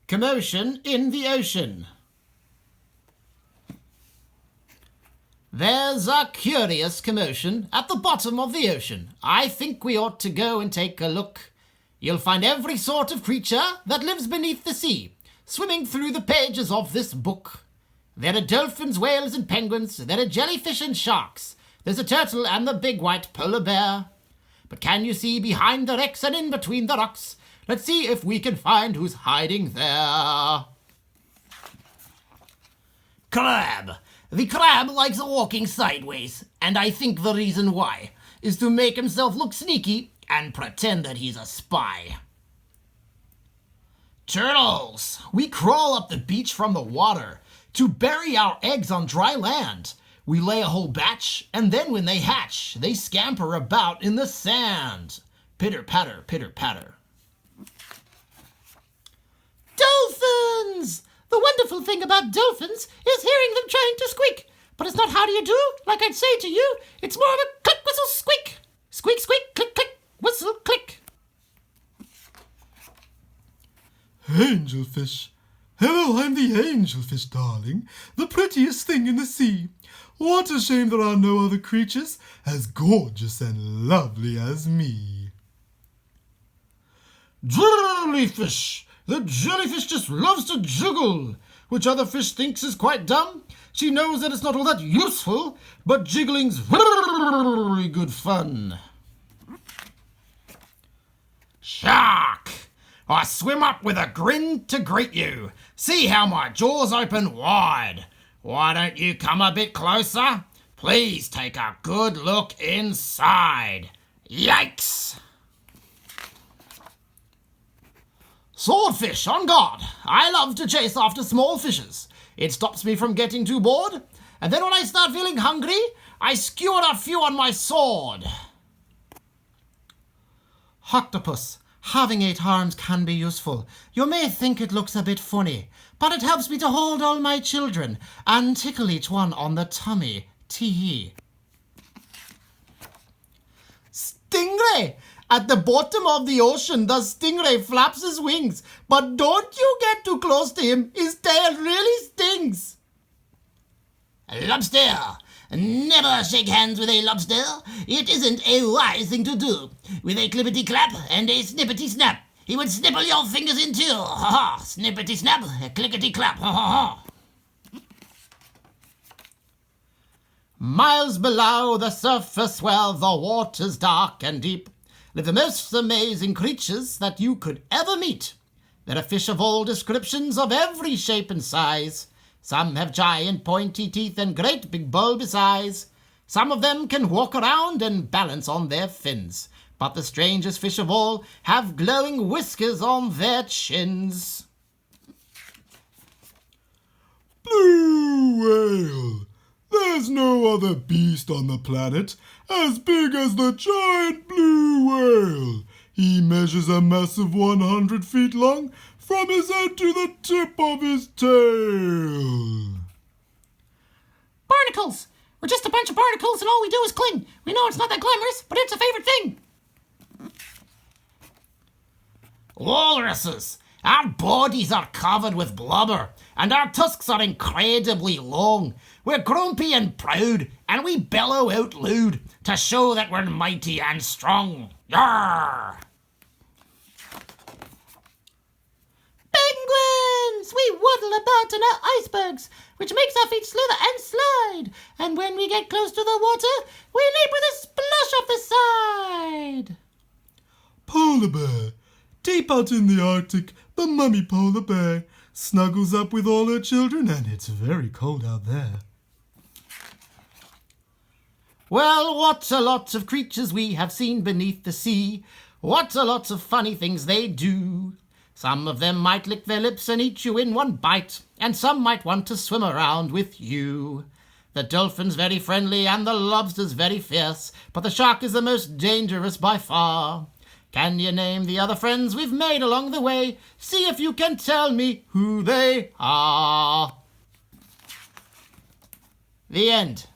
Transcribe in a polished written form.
Commotion in the ocean. There's a curious commotion at the bottom of the ocean. I think we ought to go and take a look. You'll find every sort of creature that lives beneath the sea, swimming through the pages of this book. There are dolphins, whales, and penguins. There are jellyfish and sharks. There's a turtle and the big white polar bear. But can you see behind the wrecks and in between the rocks? Let's see if we can find who's hiding there. Crab. The crab likes walking sideways, and I think the reason why is to make himself look sneaky and pretend that he's a spy. Turtles. We crawl up the beach from the water to bury our eggs on dry land. We lay a whole batch, and then when they hatch, they scamper about in the sand. Pitter-patter, pitter-patter. Dolphins! The wonderful thing about dolphins is hearing them trying to squeak. But it's not how do you do, like I'd say to you. It's more of a click, whistle, squeak. Squeak, squeak, click, click, whistle, click. Angelfish. Hello, I'm the angelfish, darling. The prettiest thing in the sea. What a shame there are no other creatures as gorgeous and lovely as me. Jellyfish. The jellyfish just loves to jiggle, which other fish thinks is quite dumb. She knows that it's not all that useful, but jiggling's very good fun. Shark! I swim up with a grin to greet you. See how my jaws open wide. Why don't you come a bit closer? Please take a good look inside. Yikes! Swordfish on guard. I love to chase after small fishes. It stops me from getting too bored. And then when I start feeling hungry, I skewer a few on my sword. Octopus. Having 8 arms can be useful. You may think it looks a bit funny, but it helps me to hold all my children and tickle each one on the tummy. Tee. Stingray! At the bottom of the ocean, the stingray flaps his wings, but don't you get too close to him. His tail really stings. Lobster. Never shake hands with a lobster. It isn't a wise thing to do. With a clippity-clap and a snippety-snap, he would snipple your fingers in two. Ha ha! Snippety-snap, clickety-clap. Ha ha ha! Miles below the surface where the water's dark and deep live the most amazing creatures that you could ever meet. There are fish of all descriptions, of every shape and size. Some have giant pointy teeth and great big bulbous eyes. Some of them can walk around and balance on their fins. But the strangest fish of all have glowing whiskers on their chins. Blue whale. There's no other beast on the planet as big as the giant blue whale. He measures a massive 100 feet long from his head to the tip of his tail. Barnacles! We're just a bunch of barnacles and all we do is cling. We know it's not that glamorous, but it's a favorite thing. Walruses! Our bodies are covered with blubber, and our tusks are incredibly long. We're grumpy and proud, and we bellow out loud to show that we're mighty and strong. Yarr! Penguins! We waddle about on our icebergs, which makes our feet slither and slide. And when we get close to the water, we leap with a splash off the side. Polar bear. Deep out in the Arctic, the mummy polar bear snuggles up with all her children, and it's very cold out there. Well, what a lot of creatures we have seen beneath the sea. What a lot of funny things they do. Some of them might lick their lips and eat you in one bite, and some might want to swim around with you. The dolphin's very friendly and the lobster's very fierce, but the shark is the most dangerous by far. Can you name the other friends we've made along the way? See if you can tell me who they are. The end.